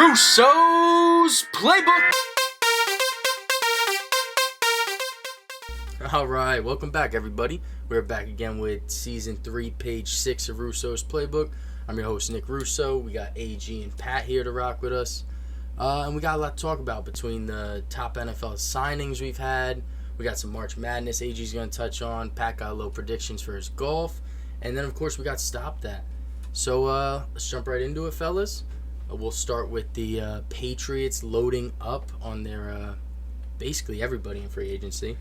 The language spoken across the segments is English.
Russo's Playbook. Alright, welcome back everybody. We're back again with Season 3, Page 6 of Russo's Playbook. I'm your host, Nick Russo. We got AG and Pat here to rock with us. And we got a lot to talk about between the top NFL signings we've had. We got some March Madness AG's going to touch on. Pat got a little predictions for his golf. And then, of course, we got Stop That. So, let's jump right into it, fellas. We'll start with the Patriots loading up on their, basically everybody in free agency.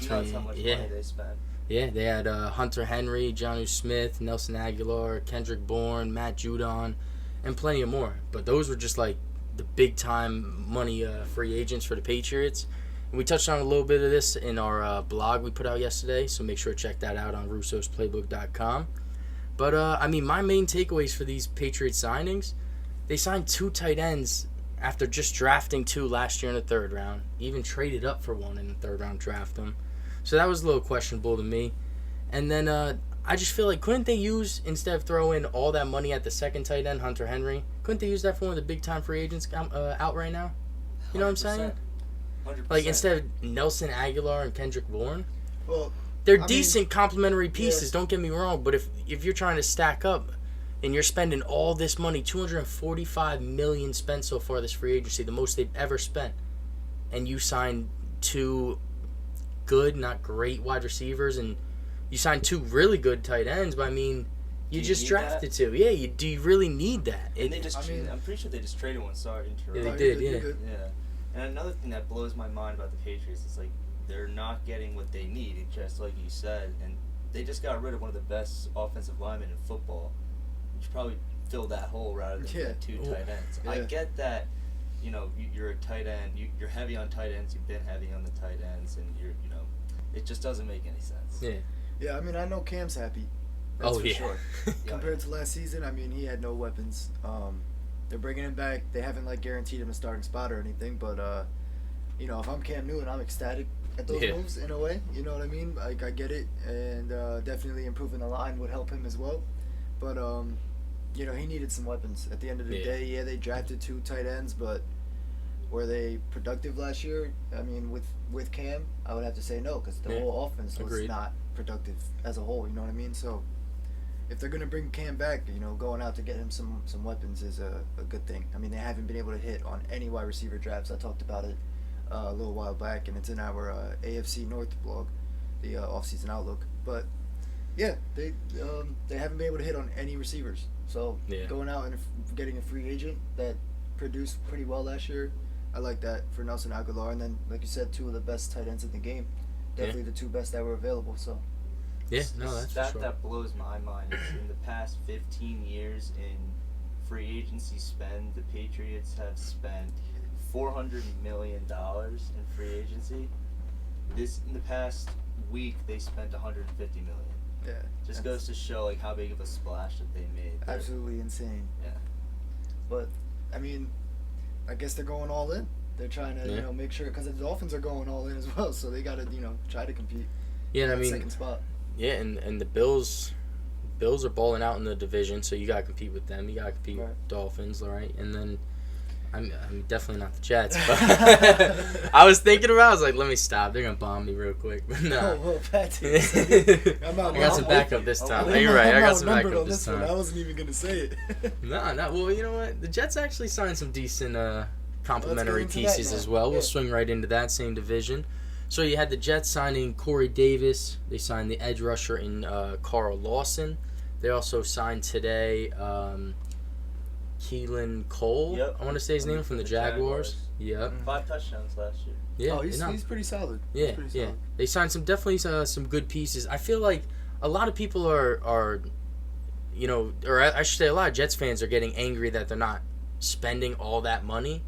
Nuts how much money they spent. Yeah, they had Hunter Henry, Jonnu Smith, Nelson Aguilar, Kendrick Bourne, Matt Judon, and plenty of more. But those were just like the big-time money free agents for the Patriots. And we touched on a little bit of this in our blog we put out yesterday, so make sure to check that out on russosplaybook.com. But, my main takeaways for these Patriots signings, they signed 2 tight ends after just drafting 2 last year in the third round. Even traded up for 1 in the third round, draft them. So that was a little questionable to me. And then I just feel like, couldn't they use, instead of throwing all that money at the second tight end, Hunter Henry, couldn't they use that for one of the big-time free agents out right now? You know what I'm saying? 100%. Like, instead of Nelson Aguilar and Kendrick Bourne? Well, they're decent complementary pieces, don't get me wrong, but if you're trying to stack up and you're spending all this money, $245 million spent so far this free agency, the most they've ever spent, and you signed 2 good, not great wide receivers, and you signed 2 really good tight ends, but you just drafted that? 2. Yeah, do you really need that? I'm pretty sure they just traded one. Sorry to interrupt. Yeah, they did, yeah. Yeah. And another thing that blows my mind about the Patriots is, like, they're not getting what they need, just like you said, and they just got rid of one of the best offensive linemen in football. You should probably fill that hole rather than get 2 tight ends. Yeah. I get that, you're a tight end, you're heavy on tight ends, you've been heavy on the tight ends, and it just doesn't make any sense. Yeah. Yeah, I know Cam's happy. That's for sure. Compared to last season, he had no weapons. They're bringing him back. They haven't guaranteed him a starting spot or anything, but if I'm Cam Newton, I'm ecstatic at those moves in a way. You know what I mean? I get it, and definitely improving the line would help him as well. But he needed some weapons. At the end of the day, they drafted 2 tight ends, but were they productive last year? With Cam, I would have to say no, because the whole offense was not productive as a whole. You know what I mean? So if they're gonna bring Cam back, going out to get him some weapons is a good thing. They haven't been able to hit on any wide receiver drafts. I talked about it a little while back, and it's in our AFC North blog, the offseason outlook. But yeah, they haven't been able to hit on any receivers. So going out and getting a free agent that produced pretty well last year, I like that for Nelson Aguilar. And then, like you said, 2 of the best tight ends in the game. Definitely the 2 best that were available. So that's for sure. That blows my mind. In the past 15 years in free agency spend, the Patriots have spent $400 million in free agency. In the past week, they spent $150 million. Yeah. Just goes to show how big of a splash that they made. Absolutely insane. Yeah. But I guess they're going all in. They're trying to make sure, because the Dolphins are going all in as well, so they got to try to compete. Yeah, and second spot. Yeah, and the Bills are balling out in the division, so you got to compete with them. You got to compete with Dolphins, all right? And then I'm definitely not the Jets, but I was thinking about it. I was like, let me stop. They're going to bomb me real quick. But no. Well, Pat, I got some backup this time. You're right. I got some backup this time. I wasn't even going to say it. No. Well, you know what? The Jets actually signed some decent complementary pieces as well. We'll swing right into that same division. So you had the Jets signing Corey Davis. They signed the edge rusher in Carl Lawson. They also signed today Keelan Cole, I want to say his name, from the Jaguars. Yep. 5 touchdowns last year. Yeah, he's pretty solid. Yeah, They signed definitely some good pieces. I feel like a lot of people are or I should say a lot of Jets fans are getting angry that they're not spending all that money.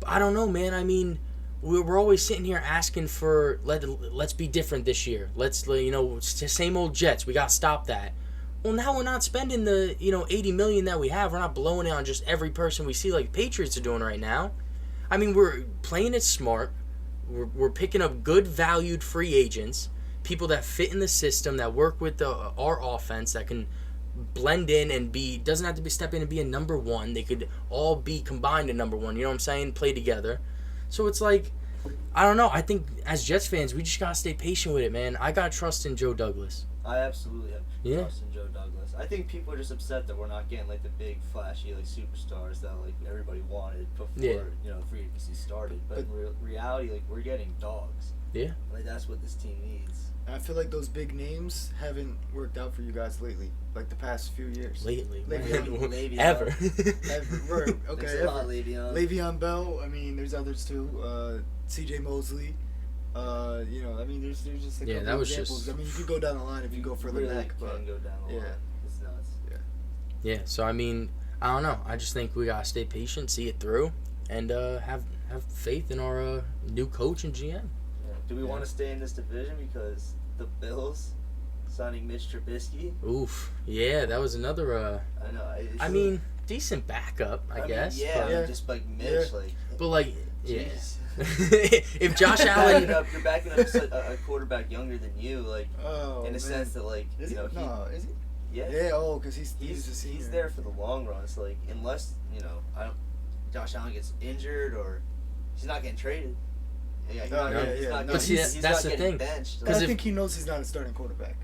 But I don't know, man. We're always sitting here asking for let's be different this year. Let's it's the same old Jets. We got to stop that. Well, now we're not spending the $80 million that we have. We're not blowing it on just every person we see like the Patriots are doing right now. We're playing it smart. We're picking up good valued free agents, people that fit in the system, that work with our offense, that can blend in and doesn't have to be step in and be a number one. They could all be combined in number one. You know what I'm saying? Play together. So it's like, I don't know. I think as Jets fans, we just gotta stay patient with it, man. I gotta trust in Joe Douglas. I absolutely have trust in Joe Douglas. I think people are just upset that we're not getting like the big flashy like superstars that like everybody wanted before free agency started. But in reality, like we're getting dogs. Yeah. Like that's what this team needs. I feel like those big names haven't worked out for you guys lately, like the past few years. Lately. Le'Veon. Ever. Ever. Okay, There's a lot, Le'Veon. Le'Veon Bell. I mean, there's others too. C.J. Mosley. There's just a couple that was examples. just. I mean, you could go down the line if you go further really back, but can go down the line. It's nuts. Yeah. So I mean, I don't know. I just think we gotta stay patient, see it through, and have faith in our new coach and GM. Yeah. Do we want to stay in this division because the Bills signing Mitch Trubisky? Oof. Yeah, that was another. I know. I mean, decent backup, I guess. Just like Mitch, like. But like, geez. If Josh Allen, you're backing up a quarterback younger than you, like in a sense that like is he? Yeah. Yeah. Oh, because he's a senior. He's there for the long run. It's like unless Josh Allen gets injured or he's not getting traded. He's not that's the thing. Because I think he knows he's not a starting quarterback.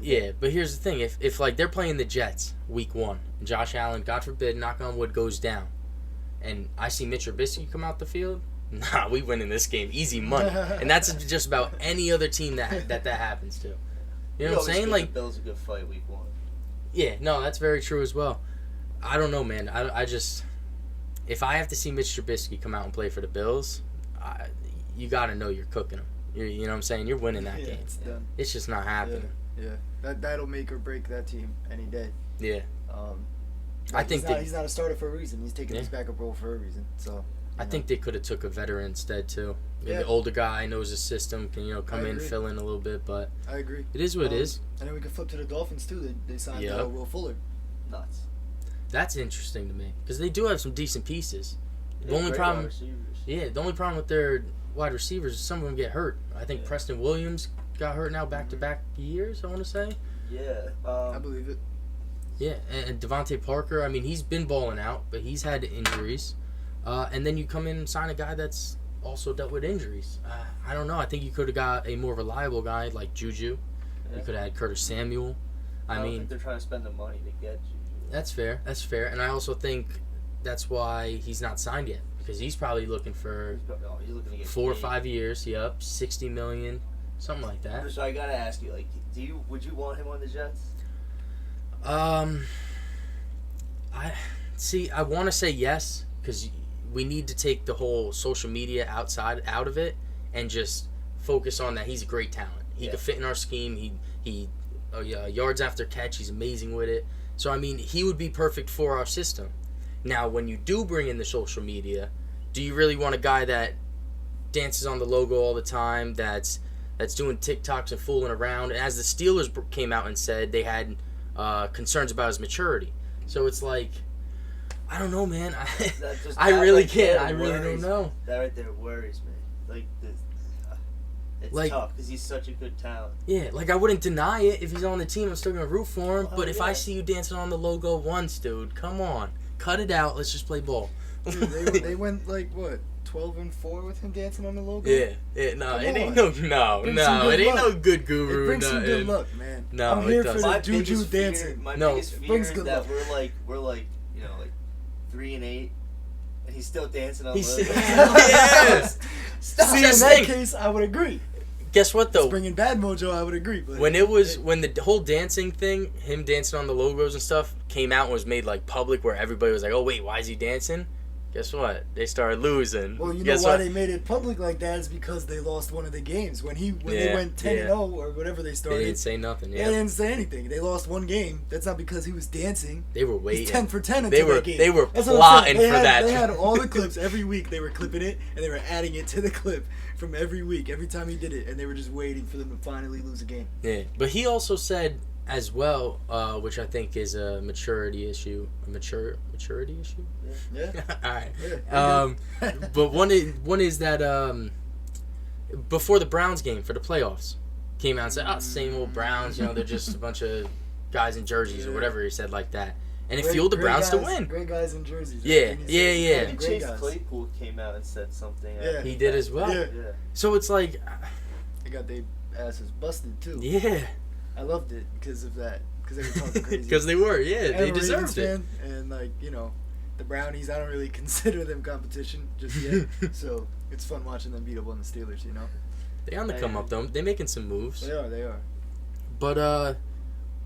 Yeah, but here's the thing: if like they're playing the Jets week 1, and Josh Allen, God forbid, knock on wood, goes down, and I see Mitch Trubisky come out the field, nah, we win in this game, easy money, and that's just about any other team that happens to. You know what I'm saying? Like the Bills a good fight week 1. Yeah, no, that's very true as well. I don't know, man. I just if I have to see Mitch Trubisky come out and play for the Bills, you got to know you're cooking them. You know what I'm saying? You're winning that game. It's done. It's just not happening. Yeah. That'll make or break that team any day. Yeah. I think he's not a starter for a reason. He's taking his backup role for a reason. So I think they could have took a veteran instead too. Maybe an older guy knows the system, can come in, fill in a little bit. But I agree. It is what it is. And then we can flip to the Dolphins too. They signed Will Fuller. Nuts. That's interesting to me because they do have some decent pieces. The only problem, the only problem with their wide receivers is some of them get hurt. I think Preston Williams got hurt now back-to-back years, I want to say. Yeah. I believe it. Yeah, and Devontae Parker, I mean, he's been balling out, but he's had injuries. And then you come in and sign a guy that's also dealt with injuries. I don't know. I think you could have got a more reliable guy like Juju. You could have had Curtis Samuel. I don't think they're trying to spend the money to get Juju. That's fair. And I also think that's why he's not signed yet. Because he's probably looking for he's looking to get 4 or 5 years. Yep, $60 million, something like that. So I gotta ask you, like, would you want him on the Jets? I want to say yes because we need to take the whole social media out of it and just focus on that he's a great talent. He could fit in our scheme. He yards after catch. He's amazing with it. So I mean, he would be perfect for our system. Now, when you do bring in the social media, do you really want a guy that dances on the logo all the time, that's doing TikToks and fooling around? And as the Steelers came out and said, they had concerns about his maturity. So it's like, I don't know, man. I really can't. I really don't know. That right there worries me. Like, it's tough because he's such a good talent. Yeah, like I wouldn't deny it. If he's on the team, I'm still going to root for him. But if I see you dancing on the logo once, dude, come on. Cut it out. Let's just play ball. Dude, they went like what, 12-4 with him dancing on the logo. Yeah. No, it ain't no good guru. It brings some good luck, man. No, I'm here for the Juju dancing. My biggest fear is that we're like 3-8, and he's still dancing on the logo. See, in that case, I would agree. Guess what though? It's bringing bad mojo. I would agree. But when the whole dancing thing, him dancing on the logos and stuff, came out and was made like public, where everybody was like, "Oh wait, why is he dancing?" Guess what? They started losing. Well, you know why they made it public like that is because they lost one of the games when they went 10-0 or whatever they started. They didn't say nothing. Yeah, they didn't say anything. They lost one game. That's not because he was dancing. They were waiting. He's 10 for 10 until that game. They were plotting for that. They had all the clips every week. They were clipping it and they were adding it to the clip from every week, every time he did it, and they were just waiting for them to finally lose a game. Yeah, but he also said as well, which I think is a maturity issue. A maturity issue? Yeah. All right. Yeah, but one is that before the Browns game for the playoffs, came out and said, "Oh, same old Browns. They're just a bunch of guys in jerseys or whatever he said like that. And it Great- fueled the great Browns guys, to win. Great guys in jerseys. Yeah, right? And he yeah, said, yeah. Even Great Chase guys. Claypool came out and said something. Yeah. He did as well. Yeah. Yeah. So it's like, They got their asses busted too. yeah. I loved it because of that. Because they were talking crazy. Because they were, yeah. I'm They a deserved Ravens it. fan, and like the Brownies, I don't really consider them competition just yet. So it's fun watching them beat up on the Steelers. They on the come up, though. They're making some moves. They are. But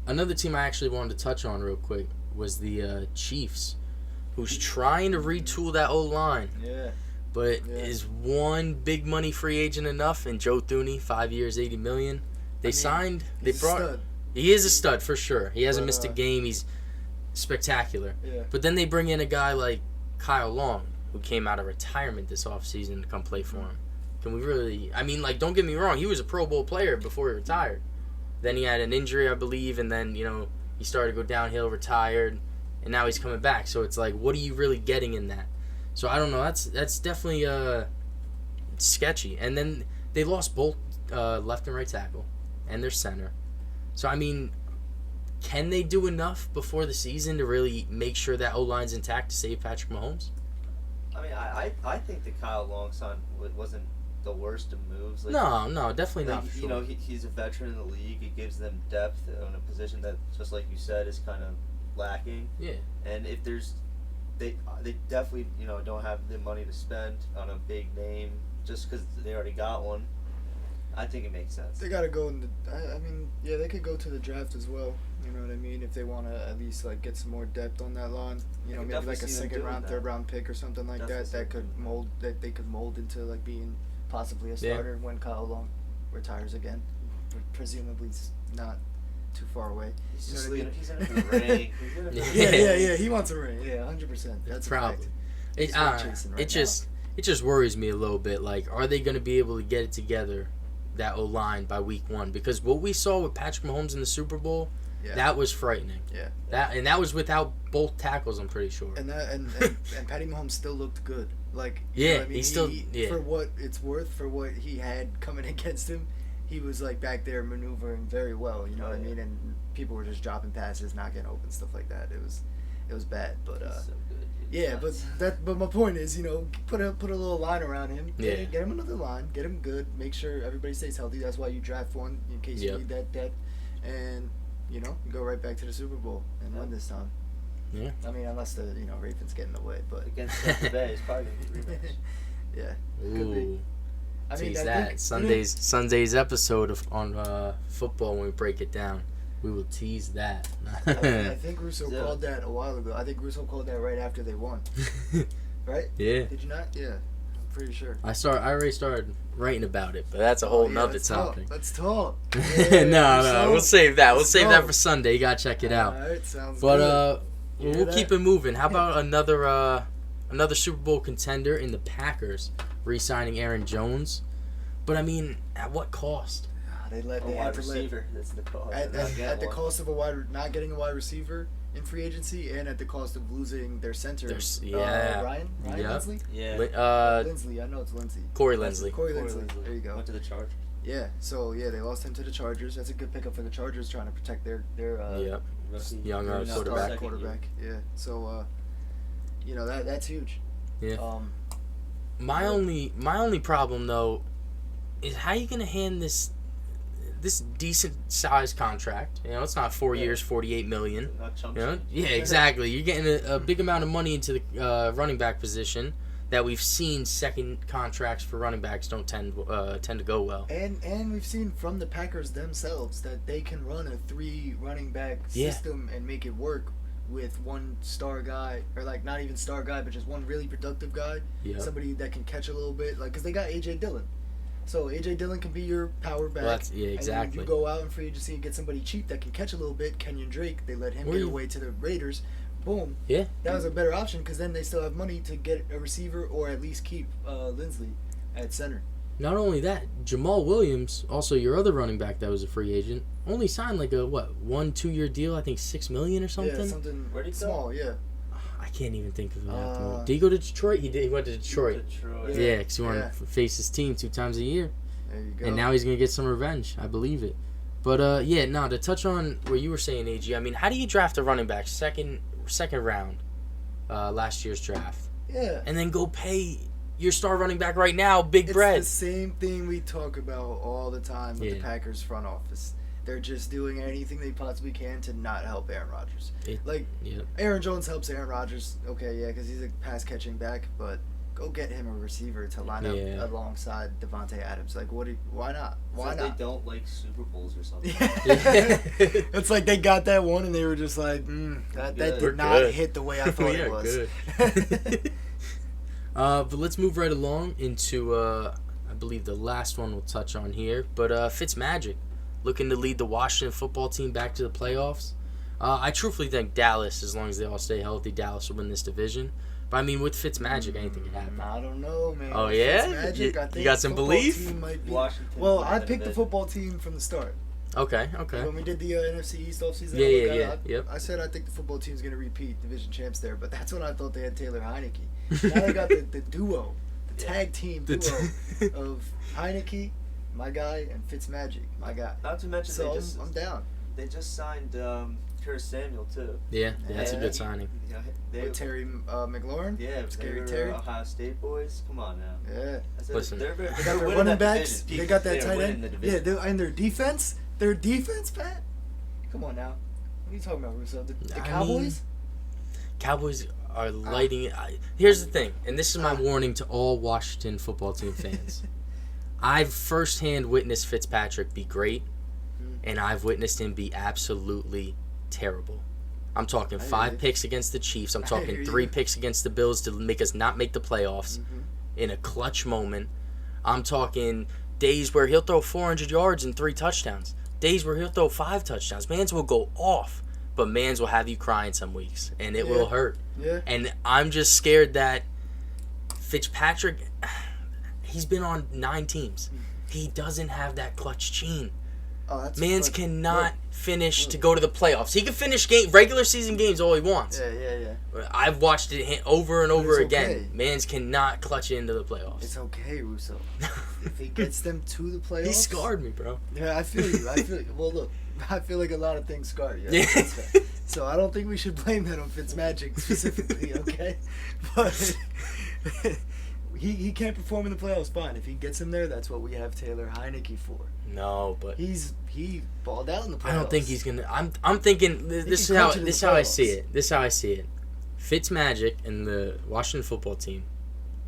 another team I actually wanted to touch on real quick was the Chiefs, who's trying to retool that O-line. Yeah. But Yeah. is one big money free agent enough? And Joe Thuney, 5 years, $80 million. They signed. They He's a brought. stud. He is a stud for sure. He hasn't But, missed a game. He's spectacular. Yeah. But then they bring in a guy like Kyle Long, who came out of retirement this offseason to come play for him. Can we really... I mean, like, don't get me wrong. He was a Pro Bowl player before he retired. Then he had an injury, I believe, and then, you know, he started to go downhill, retired, and now he's coming back. So it's like, what are you really getting in that? So I don't know. That's definitely sketchy. And then they lost both left and right tackle and their center. So, I mean, can they do enough before the season to really make sure that O-line's intact to save Patrick Mahomes? I mean, I think the Kyle Long sign wasn't the worst of moves. Like, No, definitely not. For sure. You know, he's a veteran in the league. It gives them depth on a position that, just like you said, is kind of lacking. Yeah. And if there's, they definitely don't have the money to spend on a big name just because they already got one. I think it makes sense. They gotta go in the. I mean, yeah, they could go to the draft as well. You know what I mean? If they want to at least like get some more depth on that line, I could maybe definitely like a see them second doing round, that. third round pick or something like Definitely see that. That them could doing that. mold. That they could mold into like being possibly a Yeah. starter when Kyle Long retires again, presumably not too far away. He's You know just what I mean? he's in it for the ring. He's in it for the Yeah. ring. Yeah. He wants a ring. Yeah, 100%. That's Probably. a fact. It, He's ring chasing right it just worries me a little bit. Like, are they going to be able to get it together, that O-line, by week one? Because what we saw with Patrick Mahomes in the Super Bowl, Yeah. that was frightening. Yeah. That was without both tackles, I'm pretty sure. And Patty Mahomes still looked good. Like, you Yeah, know what I mean? he still- He, yeah. for what it's worth, for what he had coming against him, he was like back there maneuvering very well. You know what I mean? And people were just dropping passes, not getting open, stuff like that. It was bad, but He's so good, dude. yeah. But my point is, put a little line around him. Yeah. Get him another line. Get him good. Make sure everybody stays healthy. That's why you draft one in case you Yep. need that depth. And you go right back to the Super Bowl and win this time. Yeah. I mean, unless the Ravens get in the way, but Against Tampa Bay, it's probably going to be a rematch. yeah. Ooh. be. I mean, Tease I that. think, Sunday's episode on football when we break it down. We will tease that. I think Russo Yeah. called that a while ago. I think Russo called that right after they won. Right? Yeah. Did you not? Yeah. I'm pretty sure. I already started writing about it, but that's a whole nother let's topic. Let's talk. No, we'll save that. We'll Let's save go. that for Sunday. You gotta check it out. Alright, sounds But good. You hear we'll that? keep it moving. How about another Super Bowl contender in the Packers re-signing Aaron Jones? But I mean, at what cost? They A had wide to let receiver. That's the call. at the cost of not getting a wide receiver in free agency, and at the cost of losing their center. Ryan Yep. Lindsley. Yeah. Lindsey, I know it's Lindsey. Corey Lindsley. Corey Lindsley. There you go. Went to the Chargers. Yeah. So they lost him to the Chargers. That's a good pickup for the Chargers, trying to protect their Yep. Rookie. Young their quarterback. quarterback. Yeah. So that's huge. Yeah. My Yeah. only problem though is how you gonna hand this decent sized contract. It's not 4 years, $48 million. Not chump You know? change. Yeah, exactly. You're getting a big amount of money into the running back position that we've seen second contracts for running backs don't tend to go well. And we've seen from the Packers themselves that they can run a 3 running back Yeah. system and make it work with one star guy, or like not even star guy, but just one really productive guy, Yeah. somebody that can catch a little bit, like because they got AJ Dillon. So AJ Dillon can be your power back. Well, yeah, And exactly. then you go out in free agency and get somebody cheap that can catch a little bit. Kenyon Drake, they let him Or get you- away to the Raiders. Boom. Yeah. That was a better option because then they still have money to get a receiver or at least keep Lindsley at center. Not only that, Jamal Williams, also your other running back that was a free agent, only signed like a 1-2 year deal. I think $6 million or something. Yeah, something Where'd he go? small. Yeah. I can't even think of it. at the moment. Uh, Did he go to Detroit? He did. He went to Detroit. Detroit. Yeah, because he wanted Yeah. to face his team 2 times a year. There you go. And now he's going to get some revenge. I believe it. But yeah, no. To touch on what you were saying, AG. I mean, how do you draft a running back second round, last year's draft, Yeah. and then go pay your star running back right now big bread? It's the same thing we talk about all the time with the Packers front office. They're just doing anything they possibly can to not help Aaron Rodgers. Aaron Jones helps Aaron Rodgers, okay, yeah, because he's a pass-catching back, but go get him a receiver to line up alongside Devontae Adams. Like, why not? Why not? They don't like Super Bowls or something. It's like they got that one and they were just like, that did not hit the way I thought it was. Good. But let's move right along into, I believe, the last one we'll touch on here. But Fitzmagic, looking to lead the Washington football team back to the playoffs. I truthfully think Dallas, as long as they all stay healthy, Dallas will win this division. But, I mean, with Fitzmagic, anything can happen. I don't know, man. Oh, yeah? Fitzmagic, I think you got some belief? Well, I picked the football team from the start. Okay. When we did the NFC East offseason, Yep. I said I think the football team's going to repeat division champs there, but that's when I thought they had Taylor Heineke. Now they got the duo, the tag team duo of Heineke, my guy, and Fitzmagic, my guy. Not to mention, so I'm down. They just signed Curtis Samuel, too. Yeah, that's a good signing. With Terry McLaurin? Yeah, Scary Terry. Ohio State boys. Come on now. Yeah. Listen, they got their running backs. They got that tight end. And their defense. Their defense, Pat. Come on now. What are you talking about, Russo? The Cowboys? Cowboys are lighting it. Here's the thing, and this is my warning to all Washington football team fans. I've firsthand witnessed Fitzpatrick be great, and I've witnessed him be absolutely terrible. I'm talking 5 picks against the Chiefs. I'm talking 3 picks against the Bills to make us not make the playoffs in a clutch moment. I'm talking days where he'll throw 400 yards and 3 touchdowns. Days where he'll throw 5 touchdowns. Mans will go off, but Mans will have you crying some weeks, and it will hurt. Yeah. And I'm just scared that Fitzpatrick, he's been on 9 teams. He doesn't have that clutch gene. Mans cannot finish to go to the playoffs. He can finish regular season games all he wants. Yeah. I've watched it over and over again. Okay. Mans cannot clutch into the playoffs. It's okay, Russo. If he gets them to the playoffs... He scarred me, bro. Yeah, I feel you. Well, look, I feel like a lot of things scar you. Yeah. So I don't think we should blame that on Fitzmagic specifically, okay? But... He can't perform in the playoffs, fine. If he gets him there, that's what we have Taylor Heineke for. No, but he balled out in the playoffs. I don't think he's gonna. I'm thinking this is how I see it. This is how I see it. Fitzmagic and the Washington football team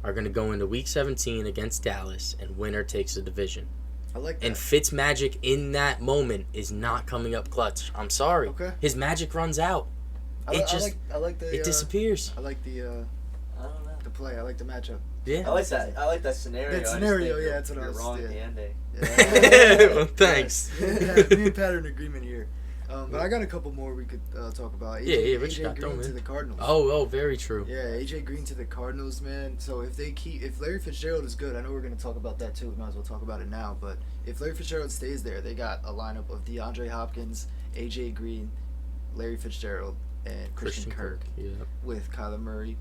are gonna go into Week 17 against Dallas, and winner takes the division. I like that. And Fitzmagic in that moment is not coming up clutch. I'm sorry. Okay. His magic runs out. I like the. It disappears. I like the. I don't know. The play. I like the matchup. Yeah. I like that scenario. That scenario, yeah, that's what I was. You're wrong at the ending. Yeah. Well, thanks. Me and Pat are in agreement here. But I got a couple more we could talk about. AJ Green to the Cardinals. Oh, very true. Yeah, AJ Green to the Cardinals, man. So if Larry Fitzgerald is good, I know we're going to talk about that too. We might as well talk about it now. But if Larry Fitzgerald stays there, they got a lineup of DeAndre Hopkins, AJ Green, Larry Fitzgerald, and Christian Kirk with Kyler Murray.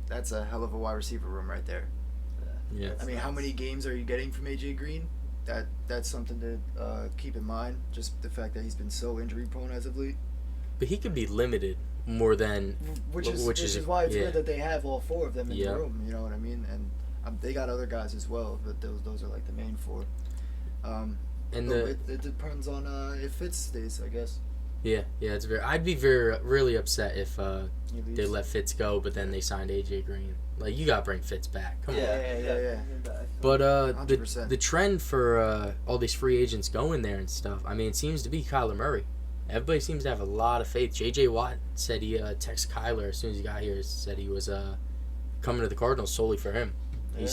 That's a hell of a wide receiver room right there. Yeah. I mean, how many games are you getting from AJ Green? That's something to keep in mind. Just the fact that he's been so injury prone as of late. But he could be limited more than which is why it's good that they have all 4 of them in the room. You know what I mean? And they got other guys as well, but those are like the main 4. It depends on if Fitz stays, I guess. Yeah, it's I'd be really upset if they let Fitz go, but then they signed AJ Green. Like, you gotta bring Fitz back. Come on. Yeah. But 100%. the trend for all these free agents going there and stuff, I mean, it seems to be Kyler Murray. Everybody seems to have a lot of faith. J.J. Watt said he texted Kyler as soon as he got here. Said he was coming to the Cardinals solely for him. Yeah. He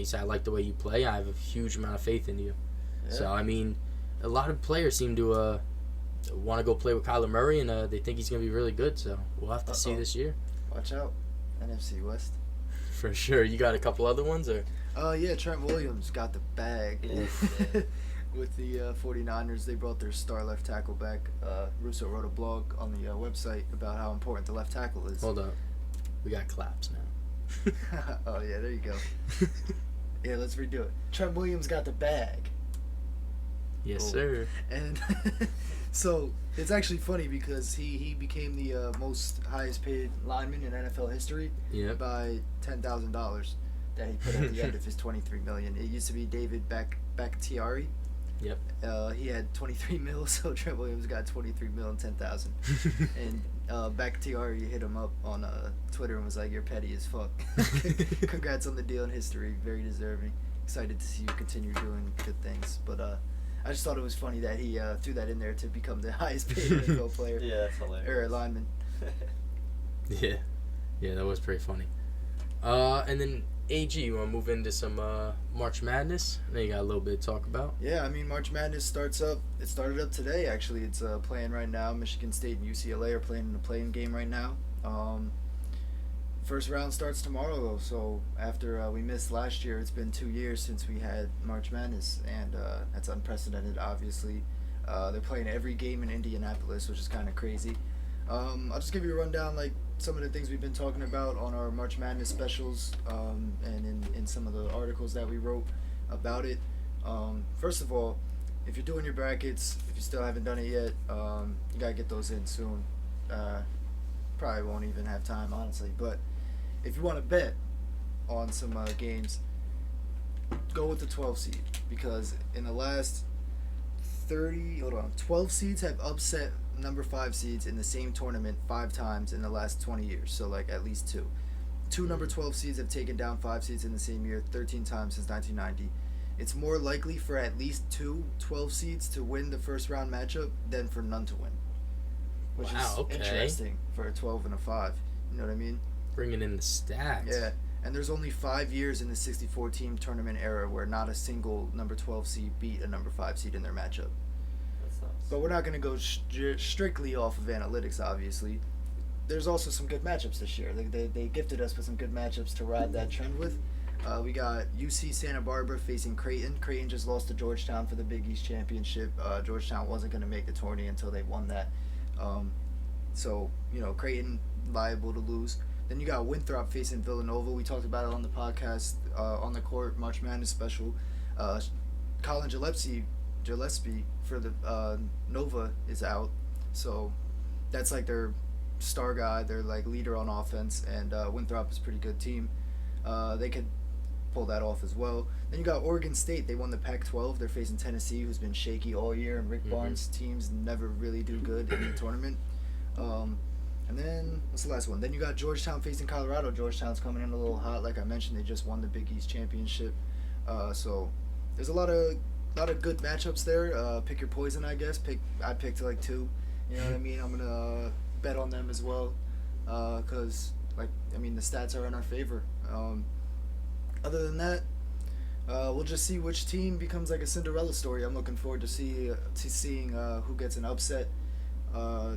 said I like the way you play. I have a huge amount of faith in you. Yeah. So I mean, a lot of players seem to want to go play with Kyler Murray, and they think he's going to be really good. So we'll have to see this year. Watch out, NFC West. For sure. You got a couple other ones, or? Yeah, Trent Williams got the bag. With the 49ers, they brought their star left tackle back. Russo wrote a blog on the website about how important the left tackle is. Hold up. We got claps now. Oh, yeah, there you go. Yeah, let's redo it. Trent Williams got the bag. Yes, gold. sir. And so it's actually funny because he became the most highest paid lineman in NFL history by $10,000 that he put at the end of his $23 million. It used to be David Bakhtiari. Yep. He had 23 mil, so Trent Williams got 23 mil and 10,000. And Bakhtiari hit him up on Twitter and was like, "You're petty as fuck." Congrats on the deal in history. Very deserving. Excited to see you continue doing good things. But I just thought it was funny that he threw that in there to become the highest paid NFL player. Yeah, that's hilarious. Or lineman. Yeah, that was pretty funny. And then AG, you want to move into some March Madness? I know you got a little bit to talk about. Yeah, I mean, March Madness starts up. It started up today, actually. It's playing right now. Michigan State and UCLA are playing in a playing game right now. First round starts tomorrow, though. So after we missed last year, it's been 2 years since we had March Madness, and that's unprecedented, obviously. They're playing every game in Indianapolis, which is kind of crazy. I'll just give you a rundown, like, some of the things we've been talking about on our March Madness specials, and in some of the articles that we wrote about it. First of all, if you're doing your brackets, if you still haven't done it yet, you gotta get those in soon. Probably won't even have time, honestly. But if you want to bet on some games, go with the 12 seed, because in the last 12 seeds have upset number 5 seeds in the same tournament 5 times in the last 20 years. So, like, at least 2. 2 number 12 seeds have taken down 5 seeds in the same year 13 times since 1990. It's more likely for at least 2 12 seeds to win the first round matchup than for none to win. Which is interesting for a 12 and a 5. You know what I mean? Bringing in the stats. Yeah. And there's only 5 years in the 64-team tournament era where not a single number 12 seed beat a number 5 seed in their matchup. But we're not going to go strictly off of analytics, obviously. There's also some good matchups this year. They gifted us with some good matchups to ride that trend with. We got UC Santa Barbara facing Creighton. Creighton just lost to Georgetown for the Big East Championship. Georgetown wasn't going to make the tourney until they won that. So, Creighton liable to lose. Then you got Winthrop facing Villanova. We talked about it on the podcast, on the court, March Madness special. Colin Gillespie for the Nova is out, so that's like their star guy, their like leader on offense, and Winthrop is a pretty good team. They could pull that off as well. Then you got Oregon State. They won the Pac-12. They're facing Tennessee, who's been shaky all year, and Rick Barnes' teams never really do good in the tournament. And then what's the last one? Then you got Georgetown facing Colorado. Georgetown's coming in a little hot, like I mentioned. They just won the Big East Championship, so there's a lot of good matchups there. Pick your poison, I guess. I picked like 2. You know what I mean? I'm gonna bet on them as well, because the stats are in our favor. Other than that, we'll just see which team becomes like a Cinderella story. I'm looking forward to seeing who gets an upset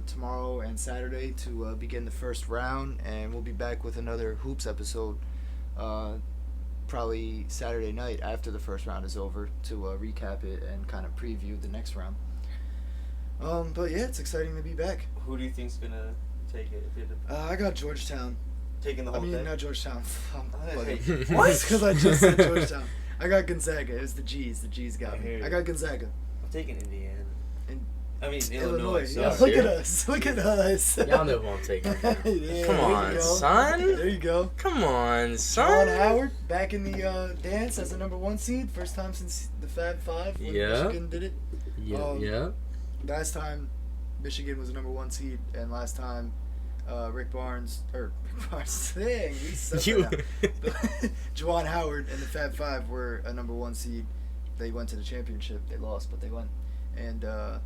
tomorrow and Saturday to begin the first round, and we'll be back with another Hoops episode. Probably Saturday night after the first round is over to recap it and kind of preview the next round. But yeah, it's exciting to be back. Who do you think's gonna take it? I got Georgetown. Taking the whole thing? Not Georgetown. What? Because I just said Georgetown. I got Gonzaga. It was the G's. The G's got me. I got Gonzaga. I'm taking Indiana. Illinois. Illinois. Yeah, look at us. Look at us. Y'all know who I'm taking. Yeah, come on, son. There you go. Come on, son. Juwan Howard back in the dance as the number 1 seed. First time since the Fab Five when Michigan did it. Yeah. Last time Michigan was the number 1 seed, and last time Rick Barnes, dang, Juwan Howard and the Fab Five were a number 1 seed. They went to the championship. They lost, but they went. And the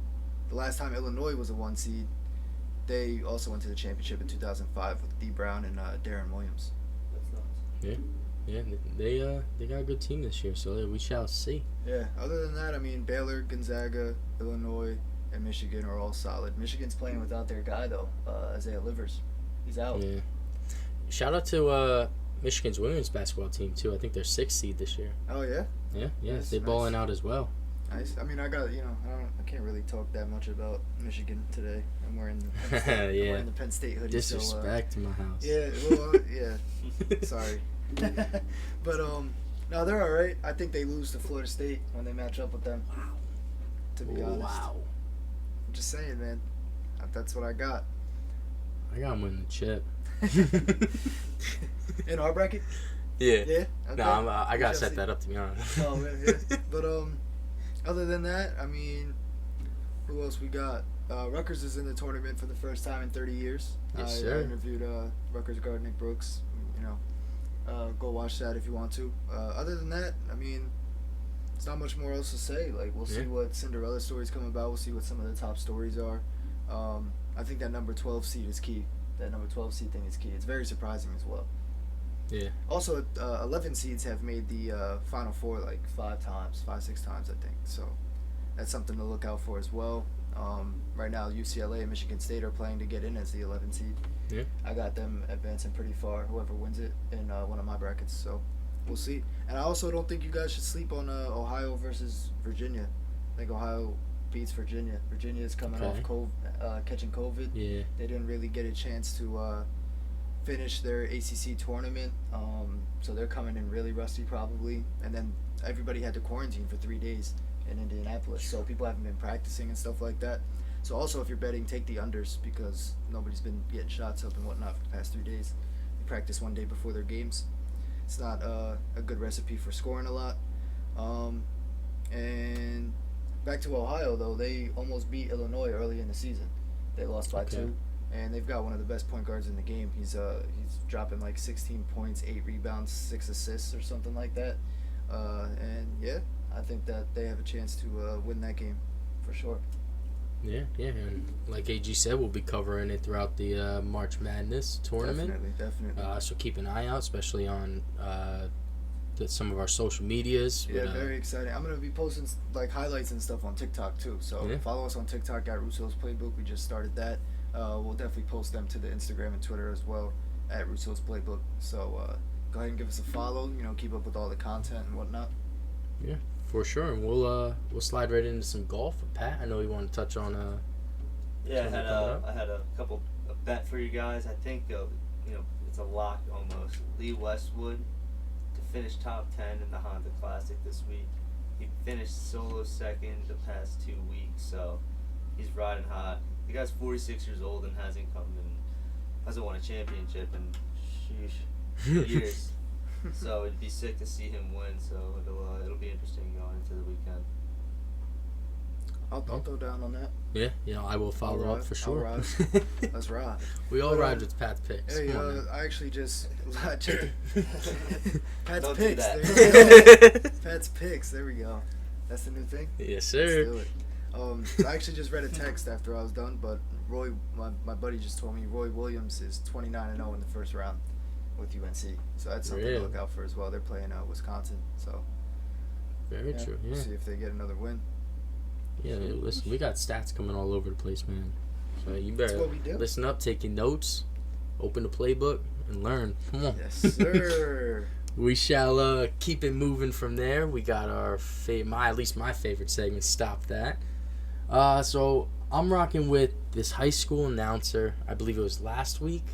last time Illinois was a 1 seed, they also went to the championship in 2005 with D. Brown and Darren Williams. That's nice. Yeah, they got a good team this year, so we shall see. Yeah, other than that, Baylor, Gonzaga, Illinois, and Michigan are all solid. Michigan's playing without their guy, though, Isaiah Livers. He's out. Yeah. Shout out to Michigan's women's basketball team, too. I think they're 6th seed this year. Oh, yeah? Yeah, Nice, they're balling out as well. Nice. I can't really talk that much about Michigan today. I'm wearing the Penn State, I'm wearing the Penn State hoodie. Disrespect to my house. Yeah, well, yeah. Sorry. But, no, they're all right. I think they lose to Florida State when they match up with them. Wow. to be honest. Wow. I'm just saying, man. That's what I got. I got him winning the chip. In our bracket? Yeah. Yeah? Okay. No, I got to set that up, to be honest. Oh, man, yeah. But, other than that, I mean, who else we got? Rutgers is in the tournament for the first time in 30 years. Yes, I sir. interviewed Rutgers guard Nick Brooks. You know, go watch that if you want to. Other than that, I mean, there's not much more else to say. Like, we'll see what Cinderella stories come about. We'll see what some of the top stories are. I think that number 12 seed is key. That number 12 seed thing is key. It's very surprising as well. Yeah. Also, 11 seeds have made the Final Four like 5, 6 times, I think. So that's something to look out for as well. Right now, UCLA and Michigan State are playing to get in as the 11 seed. Yeah. I got them advancing pretty far, whoever wins it, in one of my brackets. So we'll see. And I also don't think you guys should sleep on Ohio versus Virginia. I think Ohio beats Virginia. Virginia is coming off catching COVID. Yeah. They didn't really get a chance to finish their ACC tournament, so they're coming in really rusty probably. And then everybody had to quarantine for 3 days in Indianapolis, so people haven't been practicing and stuff like that. So also, if you're betting, take the unders because nobody's been getting shots up and whatnot for the past 3 days. They practice one day before their games. It's not a good recipe for scoring a lot. And back to Ohio, though, they almost beat Illinois early in the season. They lost by 2, and they've got one of the best point guards in the game. He's dropping like 16 points, 8 rebounds, 6 assists or something like that. And yeah, I think that they have a chance to win that game for sure. Yeah, and like AG said, we'll be covering it throughout the March Madness tournament. Definitely. So keep an eye out, especially on some of our social medias. Yeah, very exciting. I'm going to be posting like highlights and stuff on TikTok too. So follow us on TikTok at Russo's Playbook. We just started that. We'll definitely post them to the Instagram and Twitter as well at Russo's Playbook. So go ahead and give us a follow. You know, keep up with all the content and whatnot. Yeah, for sure. And we'll slide right into some golf with Pat. I know you want to touch on. I had a couple a bet for you guys. I think it's a lock almost. Lee Westwood to finish top 10 in the Honda Classic this week. He finished solo second the past 2 weeks, so he's riding hot. The guy's 46 years old and hasn't won a championship in years. So it'd be sick to see him win. So it'll be interesting going into the weekend. I'll throw down on that. Yeah, I will follow up for sure. I'll ride. Let's ride. We all ride with Pat's picks. Hey, I actually just checked Pat's Don't picks. do There you go. Pat's picks. There we go. That's the new thing. Yes, sir. Let's do it. I actually just read a text after I was done, but Roy, my buddy, just told me Roy Williams is 29-0 in the first round with UNC. So that's something to look out for as well. They're playing Wisconsin, so very true. Yeah. We'll see if they get another win. Yeah, listen, we got stats coming all over the place, man. So you better listen up, take your notes, open the playbook, and learn. Come on. Yes, sir. We shall keep it moving from there. We got our at least my favorite segment, Stop That. So I'm rocking with this high school announcer. I believe it was last week.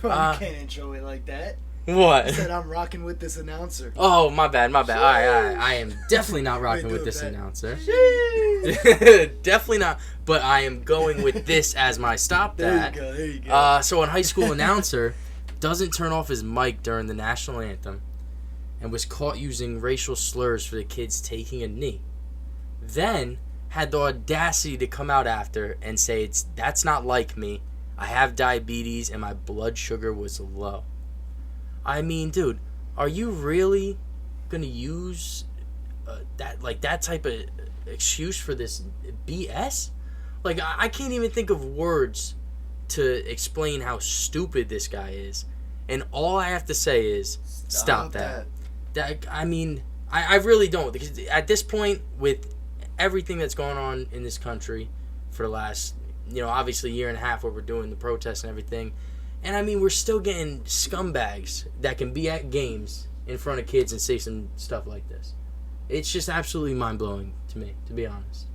You can't intro it like that. What? I said I'm rocking with this announcer. Oh, my bad. All right. I am definitely not rocking with this announcer. Definitely not. But I am going with this as my Stop That. There you go. So a high school announcer doesn't turn off his mic during the national anthem and was caught using racial slurs for the kids taking a knee. Then had the audacity to come out after and say, that's not like me. I have diabetes and my blood sugar was low. I mean, dude, are you really gonna use that type of excuse for this BS? Like, I can't even think of words to explain how stupid this guy is, and all I have to say is stop that. I mean, I really don't, because at this point, with everything that's going on in this country for the last, obviously year and a half where we're doing the protests and everything. And I mean, we're still getting scumbags that can be at games in front of kids and say some stuff like this. It's just absolutely mind-blowing to me, to be honest.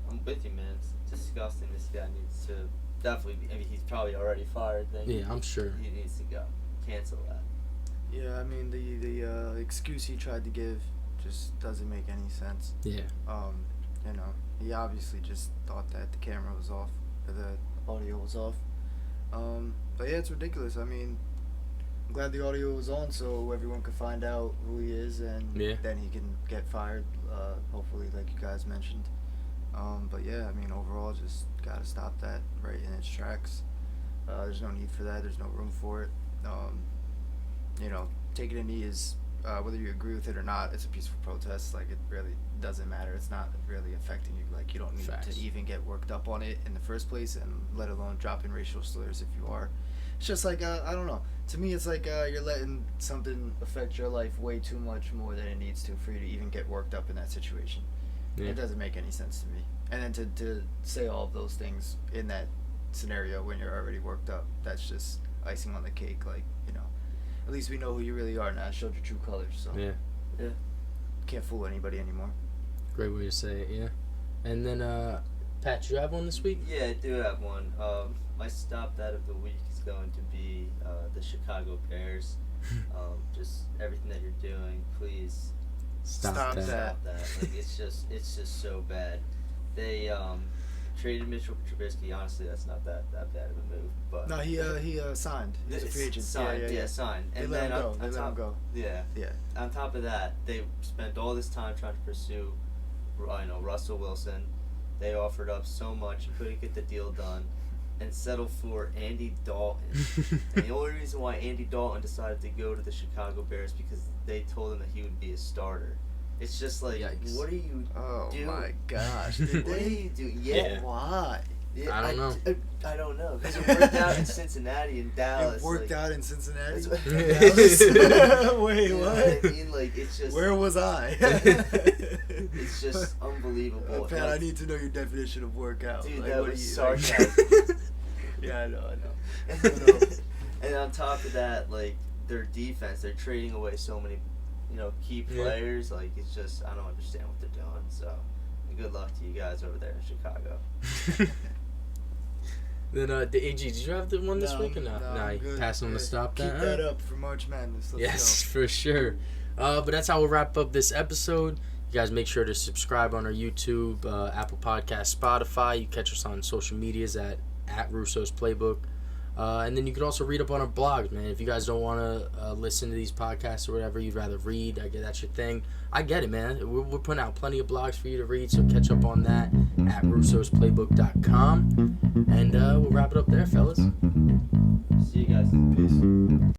I'm with you, man. It's disgusting. This guy needs to definitely be, he's probably already fired. Yeah, I'm sure. He needs to go. Cancel that. Yeah, I mean, the excuse he tried to give just doesn't make any sense. Yeah. He obviously just thought that the camera was off, or the audio was off. But yeah, it's ridiculous. I mean, I'm glad the audio was on so everyone could find out who he is, and then he can get fired, hopefully, like you guys mentioned. But yeah, I mean, overall, just gotta stop that right in its tracks. There's no need for that. There's no room for it. You know, taking a knee is, whether you agree with it or not, it's a peaceful protest. Like, it really doesn't matter. It's not really affecting you. Like, you don't need to even get worked up on it in the first place, and let alone dropping racial slurs if you are. It's just like, I don't know. To me, it's like you're letting something affect your life way too much more than it needs to for you to even get worked up in that situation. Yeah. It doesn't make any sense to me. And then to say all of those things in that scenario when you're already worked up, that's just icing on the cake. Like, you know, at least we know who you really are now. It showed your true colors. So yeah, can't fool anybody anymore. Great way to say it. Yeah. And then Pat, do you have one this week? Yeah, I do have one. My stop that of the week is going to be the Chicago Bears. Just everything that you're doing, please stop that. Stop that. Like, it's just so bad. They traded Mitchell Trubisky. Honestly, that's not that bad of a move. But no, he signed. He's a free agent. Signed, signed. And then they let him go. Yeah. On top of that, they spent all this time trying to pursue, Russell Wilson. They offered up so much, couldn't get the deal done, and settled for Andy Dalton. And the only reason why Andy Dalton decided to go to the Chicago Bears because they told him that he would be a starter. It's just like, yikes. What are you doing? Oh my gosh! What are you doing? Yeah. Why? Yeah, I don't know. I don't know. Because it worked out in Cincinnati and Dallas. It worked out in Cincinnati? Dallas? Wait, you what? know what I mean? Like, it's just... Where was I? It's just unbelievable. Pat, I need to know your definition of workout. Dude, like, that was sarcasm. Yeah, I know. And on top of that, like, their defense, they're trading away so many, key players. Like, it's just, I don't understand what they're doing. So, good luck to you guys over there in Chicago. Then, the AG, did you have the one this week or not? No, you passing on the stop that. Keep that up for March Madness. Yes, for sure. But that's how we'll wrap up this episode. You guys make sure to subscribe on our YouTube, Apple Podcasts, Spotify. You catch us on social medias at Russo's Playbook. And then you can also read up on our blogs, man. If you guys don't want to listen to these podcasts or whatever, you'd rather read, I get that's your thing. I get it, man. We're putting out plenty of blogs for you to read, so catch up on that at russosplaybook.com. And we'll wrap it up there, fellas. See you guys. Peace.